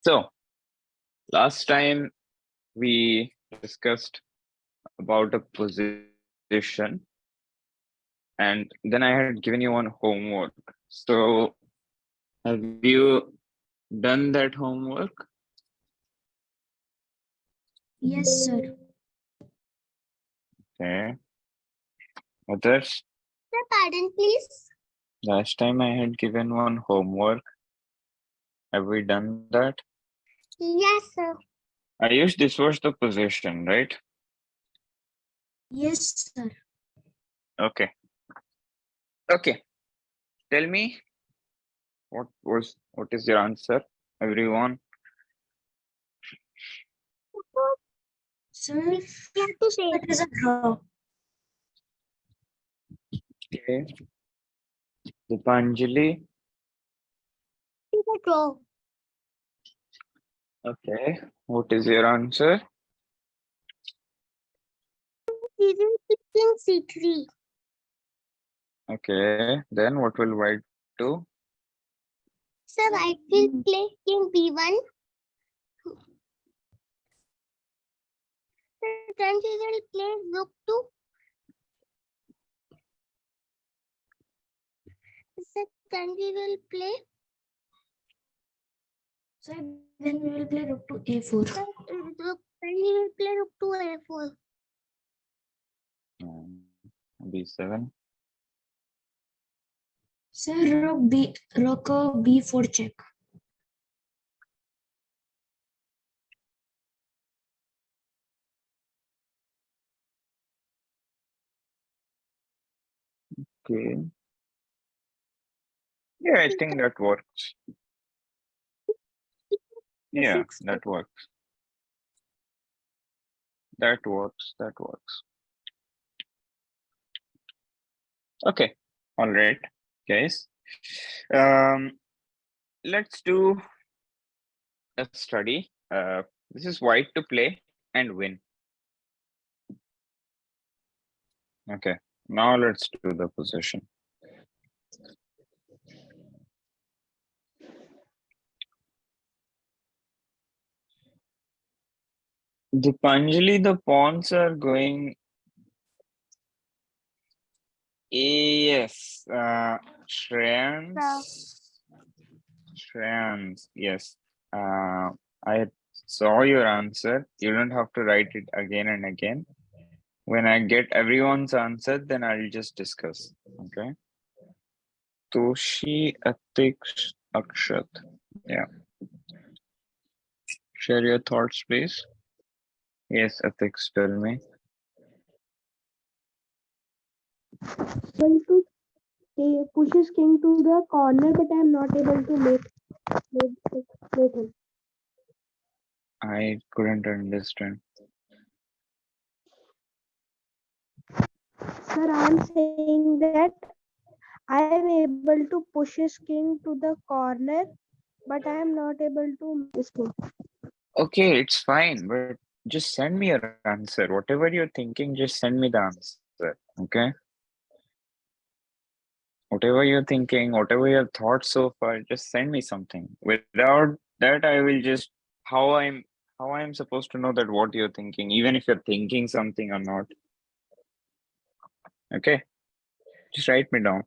So last time we discussed about a position, and then I had given you one homework. So have you done that homework? Yes, sir. Okay. Others, Sir, pardon, please. last time I had given one homework. Have we done that? Yes, sir. Ayush, this was the position, right? Yes, sir. Okay. Okay. Tell me what is your answer, everyone? Sir, we have to say it is a draw. Okay. Dipanjali. It's a draw. Okay. What is your answer? Season 16 C3. Okay. Then what will white do? Sir, I will play king B1. Then we will play rook 2. Sir, then we will play. Sir, then we will play rook to A4. Sir, then we will play rook to A4. B7. Sir, rook B4 check. Okay. Yeah, I think that works. Yeah, that works. That works. That works. Okay. All right, guys. Let's do a study. This is white to play and win. Okay. Now let's do the position. Dipanjali, the pawns are going. Yes. Shreyans. Yes. I saw your answer. You don't have to write it again and again. When I get everyone's answer, then I'll just discuss. Okay. Toshi, Atiks, Akshat. Yeah. Share your thoughts, please. Yes, Atiks, tell me. He pushes king to the corner, but I am not able to make him. I couldn't understand. Sir, I am saying that I am able to push his king to the corner, but I am not able to make his king. Okay, it's fine, but just send me your answer. Whatever you're thinking, just send me the answer. Okay. Whatever you're thinking, whatever your thoughts so far, just send me something. Without that, I will just how I'm supposed to know that what you're thinking, even if you're thinking something or not. Okay, just write me down.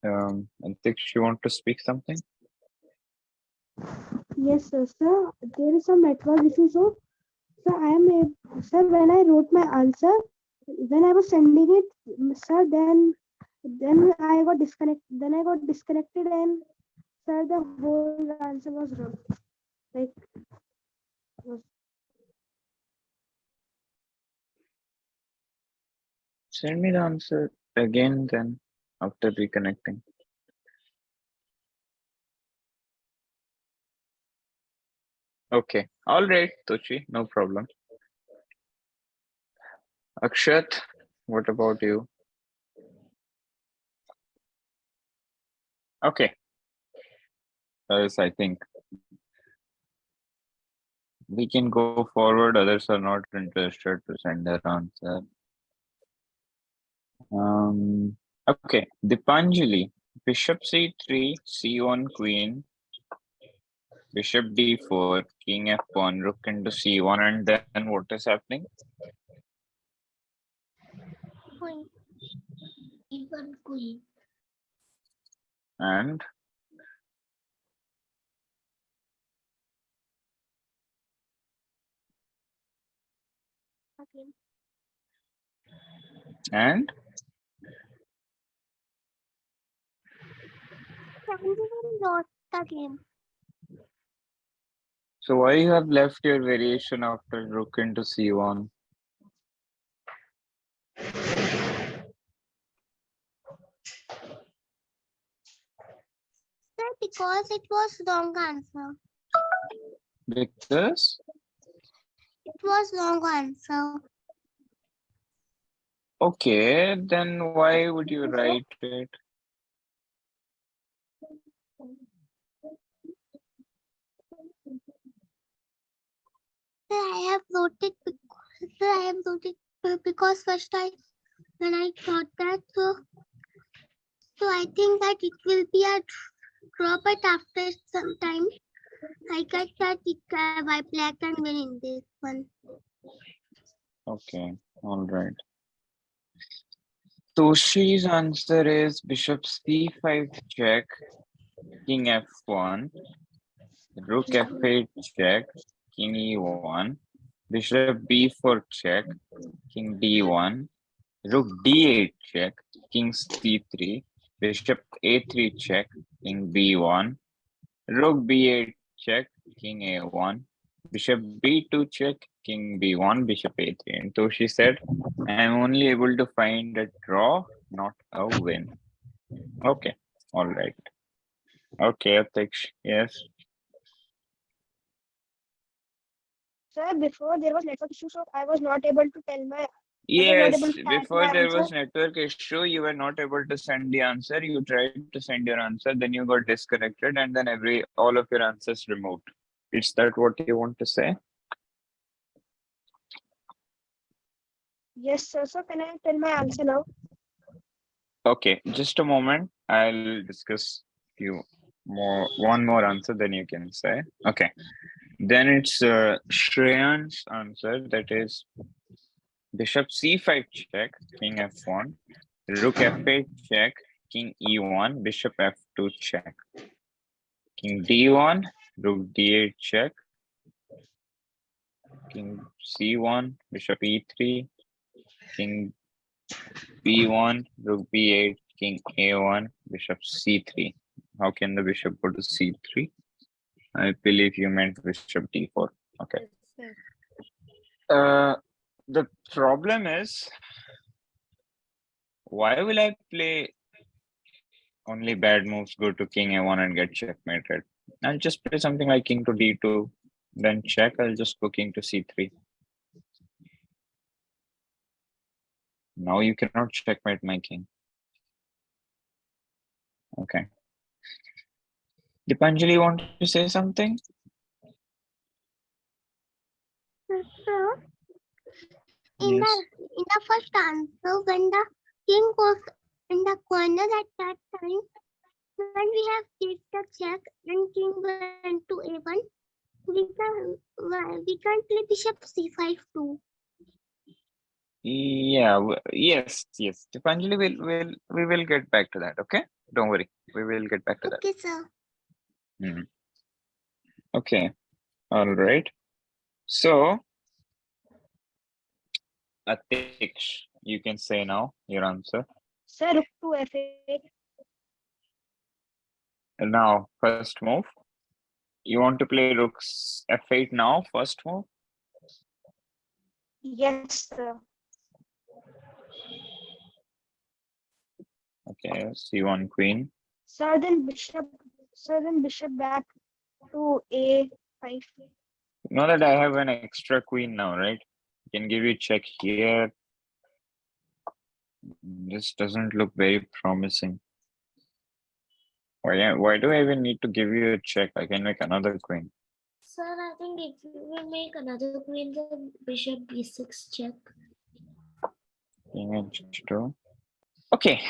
Antish, you want to speak something? Yes, sir. Sir, there is some network issue, so sir, when I wrote my answer, when I was sending it, sir, then I got disconnected. Then I got disconnected, and sir, the whole answer was wrong. Like, was Send me the answer again then after reconnecting. Okay, all right, Tochi, no problem. Akshat, what about you? Okay, others, I think we can go forward. Others are not interested to send their answer. Okay, Dipanjali, Bishop C3, C1 Queen. Bishop d4, king f1, rook into c1, and then what is happening? Queen. Even queen. And Again. and Everyone lost the game. so why you have left your variation after rook into c1? Sir, because it was wrong answer. Because It was wrong answer. okay, then why would you write it? Sir, I have wrote it because sir, I have wrote it because first when I thought that so I think that it will be a draw, but after some time I got that it by black and win in this one. Okay, all right. Toshi's answer is bishop c5 check, king f1, rook f8 check, king e1, bishop b4 check, king d1, rook d8 check, king c3, bishop a3 check, king b1, rook b8 check, king a1, bishop b2 check, king b1, bishop a3. And Toshi said, I am only able to find a draw, not a win. Okay, all right. Okay, Atiksh, yes. Sir, before there was network issue, so I was not able to tell my. I was not able Yes, to type before my there answer. was network issue, you were not able to send the answer. You tried to send your answer, then you got disconnected, and then all of your answers removed. Is that what you want to say? Yes, sir. So can I tell my answer now? Okay, just a moment. I'll discuss one more answer, then you can say. Okay, then it's Shreyan's answer, that is bishop c5 check, king f1, rook f8 check, king e1, bishop f2 check, king d1, rook d8 check, king c1, bishop e3, king b1, rook b8, king a1, bishop c3. How can the bishop go to c3? I believe you meant bishop d4. Okay. Yes, sir. Uh, the problem is, why will I play only bad moves, go to king a1 and get checkmated? I'll just play something like king to d2, then check. I'll just go king to c3. Now you cannot checkmate my king. Okay. Dipanjali, want to say something? Sir, Yes. in the first answer, when the king was in the corner at that time, when we have take the check and king went to a1, we can play bishop c5 too. Yeah. Yes. Yes. Dipanjali, we will get back to that. Okay. Don't worry. We will get back to that. Okay, sir. Hmm. Okay. All right. So, Atiksh, you can say now your answer. Sir, rook to f8. Now, first move. You want to play rooks f8 now, first move? Yes, sir. Okay, c1 queen. Sir, then bishop. Sir, then bishop back to a5. Know that I have an extra queen now, right? I can give you check here. This doesn't look very promising. Why do I even need to give you a check? I can make another queen. Sir, I think if you will make another queen, then bishop b6 check. King h2. Okay.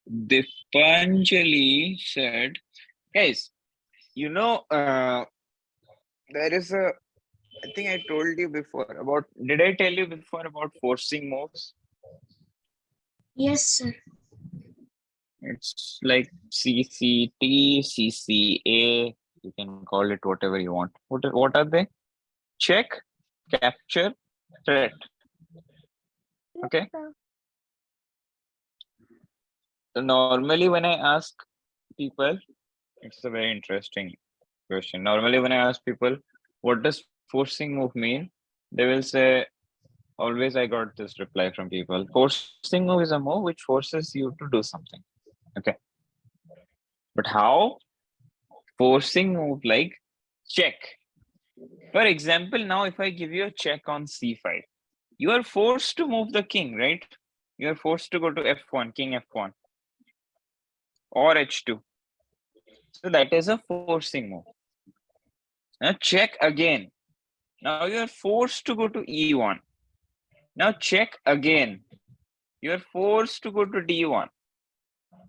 Dipanjali said, guys, You know, there is a, I think I told you before about, did I tell you before about forcing moves? Yes, sir. It's like CCT, CCA, you can call it whatever you want. What are they? Check, capture, threat. Yes, Okay. sir. So normally when I ask people, it's a very interesting question. Normally when I ask people, what does forcing move mean? They will say, always I got this reply from people. Forcing move is a move which forces you to do something. Okay. But how? Forcing move like check. For example, now if I give you a check on c5, you are forced to move the king, right? You are forced to go to f1, king f1 or h2. So that is a forcing move. Now check again. Now you are forced to go to e1. Now check again. You are forced to go to d1.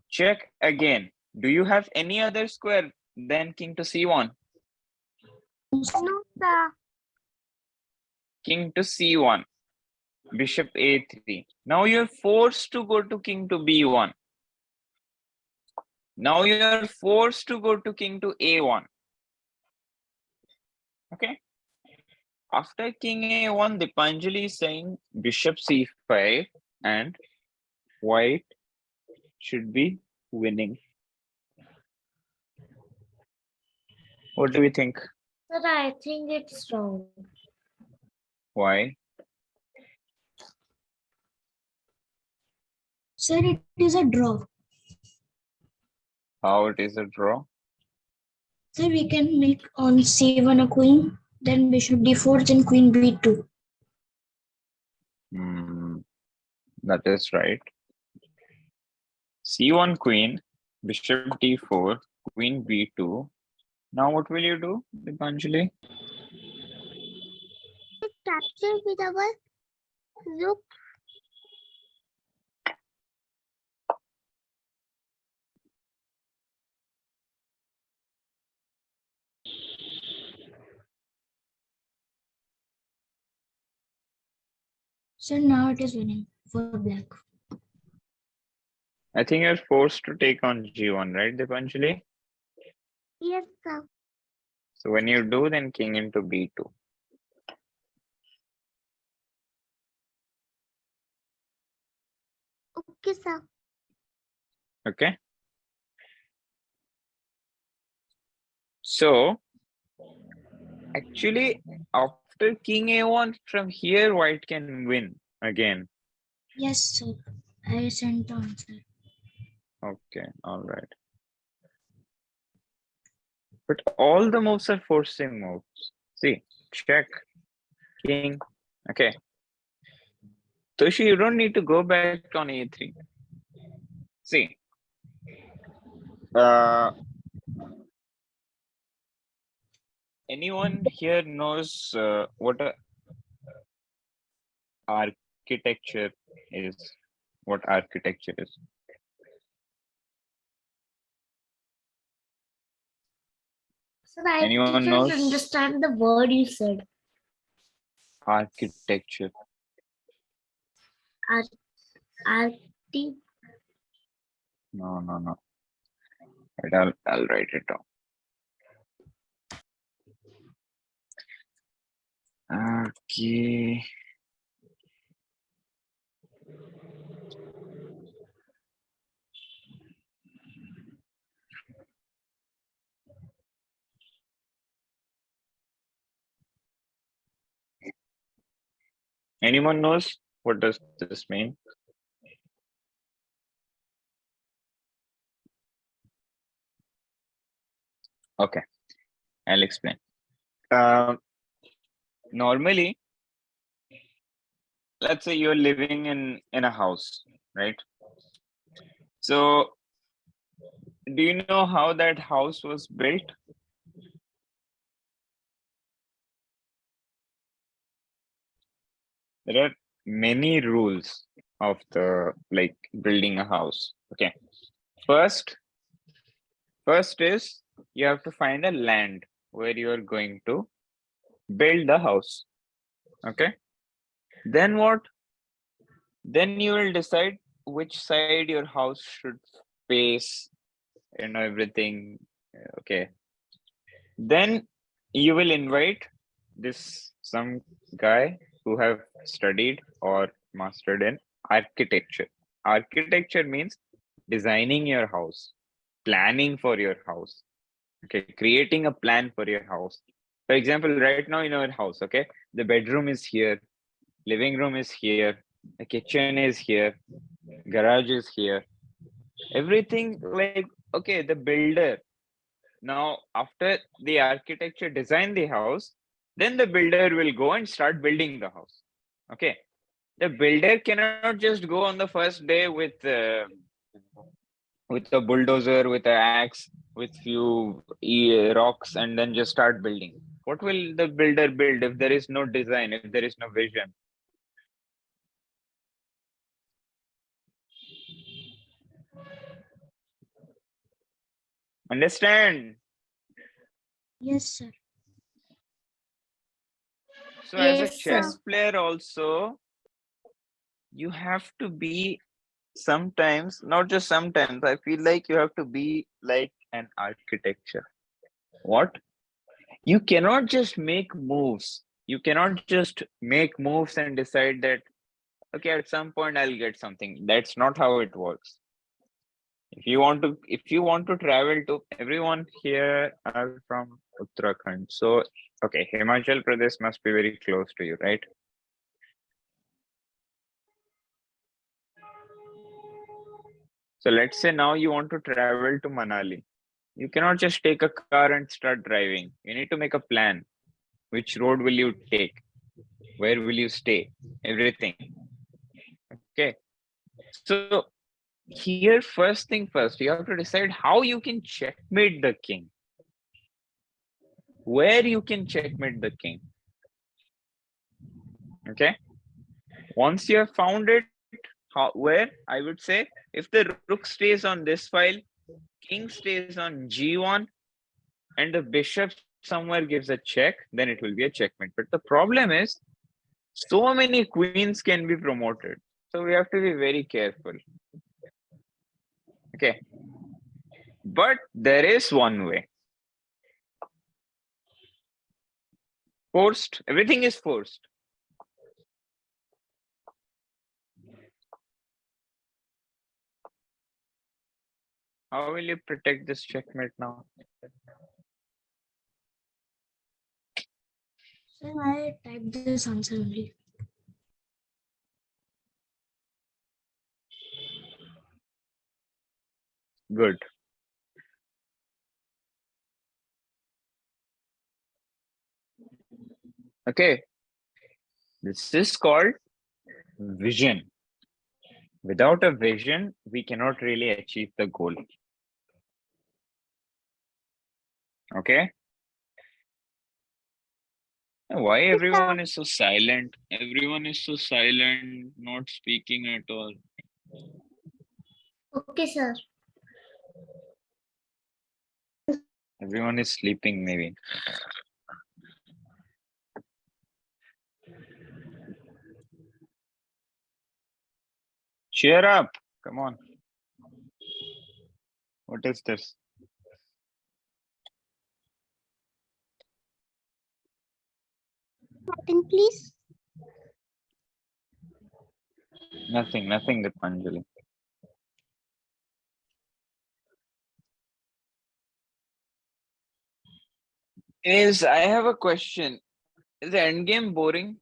Check again. Do you have any other square than king to c1? No, sir. King to c1, bishop a3. Now you're forced to go to king to b1. Now you're forced to go to king to a1. Okay. After king a1, Dipanjali is saying bishop c5 and white should be winning. What do we think? Sir, I think it's wrong. Why? Sir, it is a draw. How it is a draw? Sir, we can make on c1 a queen, then bishop d4, then queen b2. Hmm, that is right. c1 queen, bishop d4, queen b2. Now what will you do, Dipanjali? Capture with our rook. Sir, now it is winning for black. I think you're forced to take on g1, right, Dipanjali? Yes, sir. So when you do, then king into b2. Okay, sir. Okay. So actually, after king a1, from here, white can win again. Yes, sir. I sent the answer. Okay, all right. But all the moves are forcing moves. See, check, king. Okay. Toshi, you don't need to go back on a3. See, uh, anyone here knows what a architecture is? What architecture is? Sir, I Anyone didn't knows understand the word you said. architecture? Art, arti, No, no, no. Wait, I'll write it down. Okay. Anyone knows what does this mean? Okay, I'll explain. Normally, let's say you're living in a house, right? So, do you know how that house was built? There are many rules of the building a house. Okay. First is you have to find a land where you are going to build the house. Okay. Then what? Then you will decide which side your house should face, everything. Okay. Then you will invite this some guy who have studied or mastered in architecture. Architecture means designing your house, planning for your house. Okay, creating a plan for your house. For example, right now in our house, okay, the bedroom is here, living room is here, the kitchen is here, garage is here. Everything like, okay, the builder. Now, after the architecture design the house, then the builder will go and start building the house. Okay, the builder cannot just go on the first day with a bulldozer, with an axe, with few rocks, and then just start building. What will the builder build if there is no design, if there is no vision? Understand? Yes, sir. So, as a Yes, sir. chess player, also, you have to be sometimes, not just sometimes, I feel like you have to be like an architecture. What? You cannot just make moves. You cannot just make moves and decide that, okay, at some point I'll get something. That's not how it works. If you want to travel to, everyone here are from Uttarakhand. So, okay, Himachal Pradesh must be very close to you, right? So let's say now you want to travel to Manali. You cannot just take a car and start driving. You need to make a plan. Which road will you take? Where will you stay? Everything. Okay. So here, first thing first, you have to decide how you can checkmate the king. Where you can checkmate the king. Okay. Once you have found it, where, I would say, if the rook stays on this file, king stays on g1, and the bishop somewhere gives a check, then it will be a checkmate. But the problem is, so many queens can be promoted. So we have to be very careful. Okay. But there is one way. Forced. Everything is forced. How will you protect this checkmate now? Sir, I typed this answer only. Good. Okay. This is called vision. Without a vision, we cannot really achieve the goal. Okay. Why Yes, everyone sir. is so silent? Everyone is so silent, not speaking at all. Okay, sir. Everyone is sleeping, maybe. Cheer up. Come on. What is this? Button, please. Nothing, Gitanjali. I have a question. Is the endgame boring?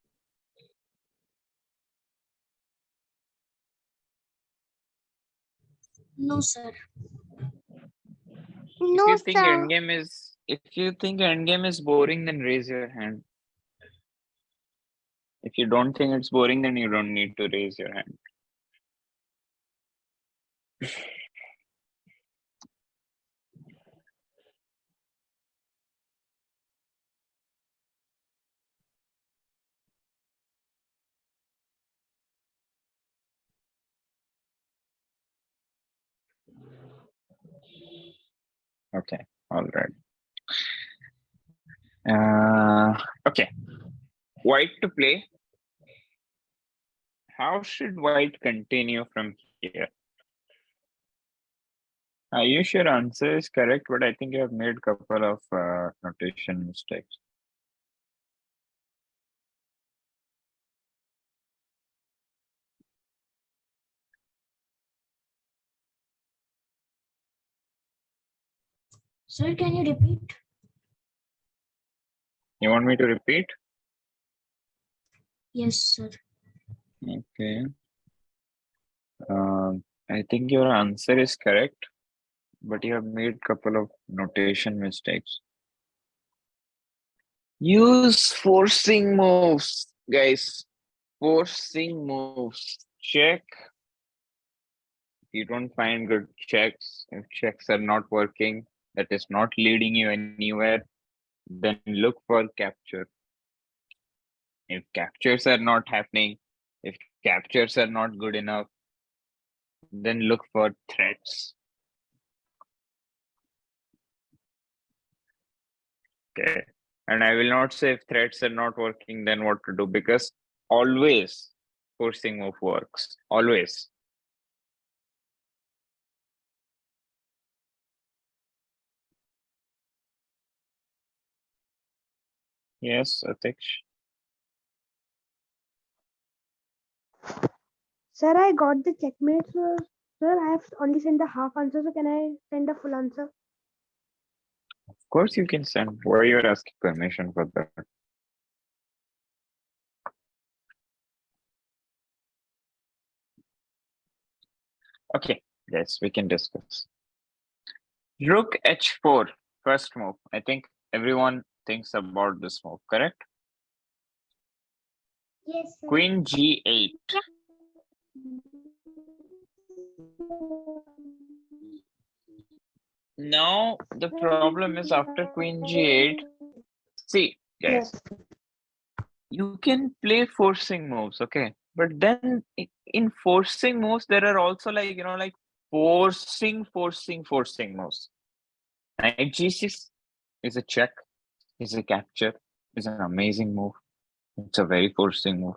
No, sir. If No, you think sir. endgame is boring, then raise your hand. If you don't think it's boring, then you don't need to raise your hand. Okay, all right. Okay. White to play. How should white continue from here? You sure answer is correct, but I think you have made couple of notation mistakes. Sir, can you repeat? You want me to repeat? Yes, sir. Okay. I think your answer is correct, but you have made couple of notation mistakes. Use forcing moves, guys. Forcing moves. Check. If you don't find good checks, if checks are not working, that is not leading you anywhere, then look for capture. If captures are not happening, if captures are not good enough, then look for threats. Okay. And I will not say if threats are not working, then what to do, because always forcing move works. Always. Yes, Atish. Sir, I got the checkmate. Sir, I have only sent the half answer. So can I send the full answer? Of course you can send. Why you're asking permission for that? Okay, yes, we can discuss. Rook h4, first move. I think everyone thinks about this move, correct? Yes, sir. Queen g8. Now the problem is after queen g8. See, guys, Yes. you can play forcing moves, okay? But then in forcing moves, there are also like, like forcing moves. Knight g6 is a check, is a capture, is an amazing move. It's a very forcing move.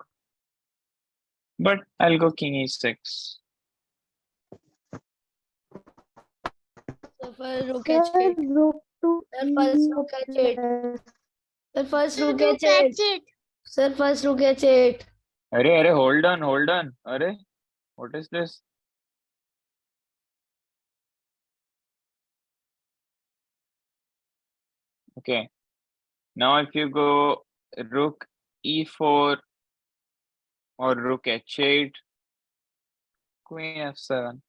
But I'll go king e6. So first rook Sir, h8. rook to Sir, e first rook h8. plus. Sir, first Sir, rook look h8. at it. Sir, first rook h8. Arey, hold on. Arey, what is this? Okay. Now if you go rook e4 or rook h8, queen f7.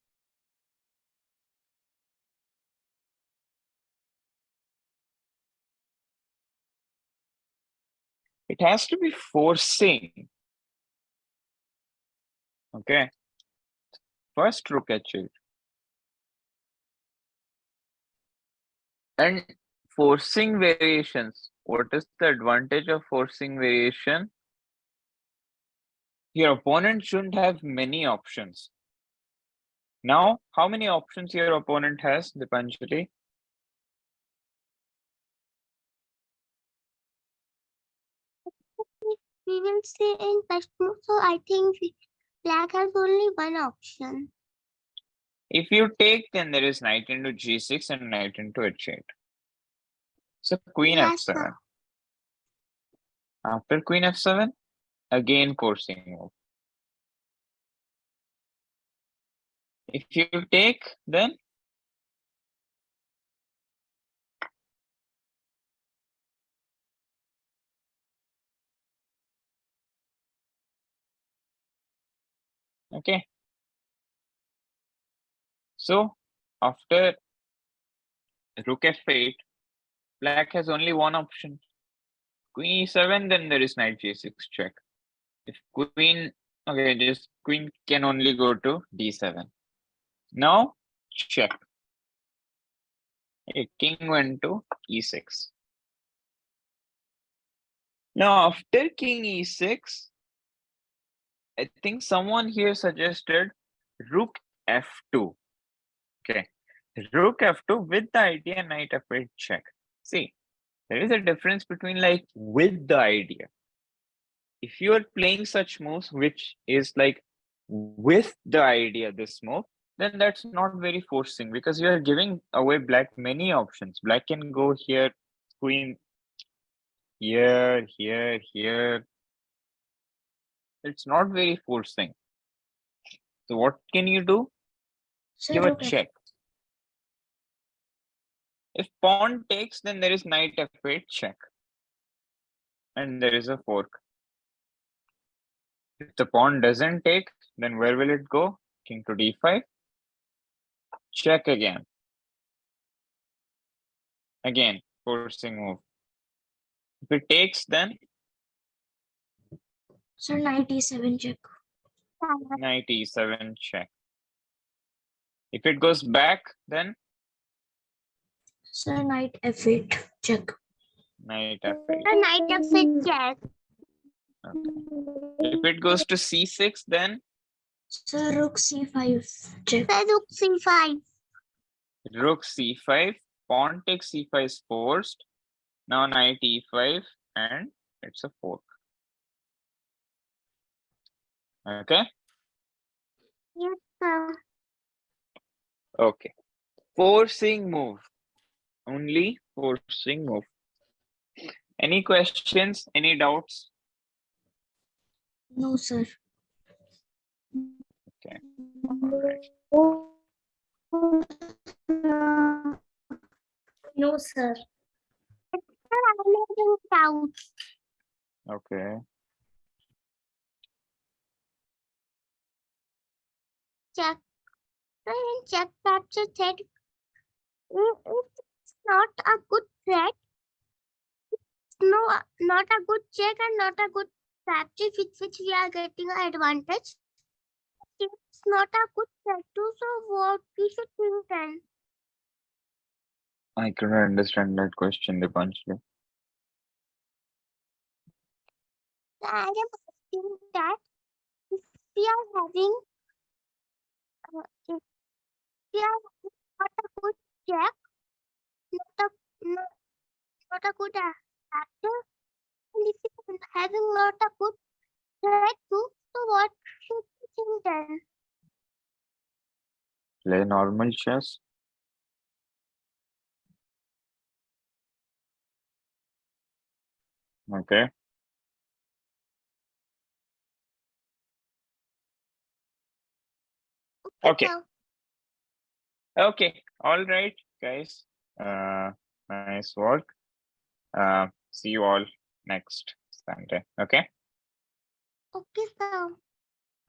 It has to be forcing. Okay. First rook h8. And forcing variations. What is the advantage of forcing variation? Your opponent shouldn't have many options. Now, how many options your opponent has, Dipanjali? We will see in best move. So I think black has only one option. If you take, then there is knight into g6 and knight into h8. So queen Yes, f7. sir. After queen f7, again forcing move. If you take, then okay. So after rook f8, black has only one option. Queen e7, then there is knight g6 check. If queen, okay, just queen can only go to d7. Now check. Okay, king went to e6. Now after king e6, I think someone here suggested rook f2. Okay, rook f2 with the idea knight f8 check. See, There is a difference between like with the idea. If you are playing such moves which is like with the idea this move, then that's not very forcing because you are giving away black many options. Black can go here, queen here, here, here. It's not very forcing. So what can you do? Sir, Give a rook F. check. If pawn takes, then there is knight f8 check. And there is a fork. If the pawn doesn't take, then where will it go? King to d5. Check again. Again, forcing move. If it takes, then Sir, knight E7 check. knight e7 check. If it goes back, then Sir, knight F8 check. knight f8. The knight f8 check. If it goes to c6, then Sir, rook C5 check. The rook c5. rook c5. Pawn takes c5 is forced. Now knight e5 and it's a fork. Okay. Yes, sir. Okay. Forcing move. Only forcing move. Any questions? Any doubts? No, sir. Okay. All right. No, sir. Sir, I'm having doubts. Okay. Check. Sir, in check capture check. It's not a good threat. No, not a good check and not a good capture with which we are getting an advantage. It's not a good threat too. So what we should think then? I couldn't understand that question, Dipanjali. I am asking that if we are having if we are having not a good check, not a good actor, and if we are having not a good threat too, so what should we think then? Play normal chess. Okay. Okay. Sir. Okay. All right, guys. Nice work. See you all next Sunday. Okay. Okay, sir.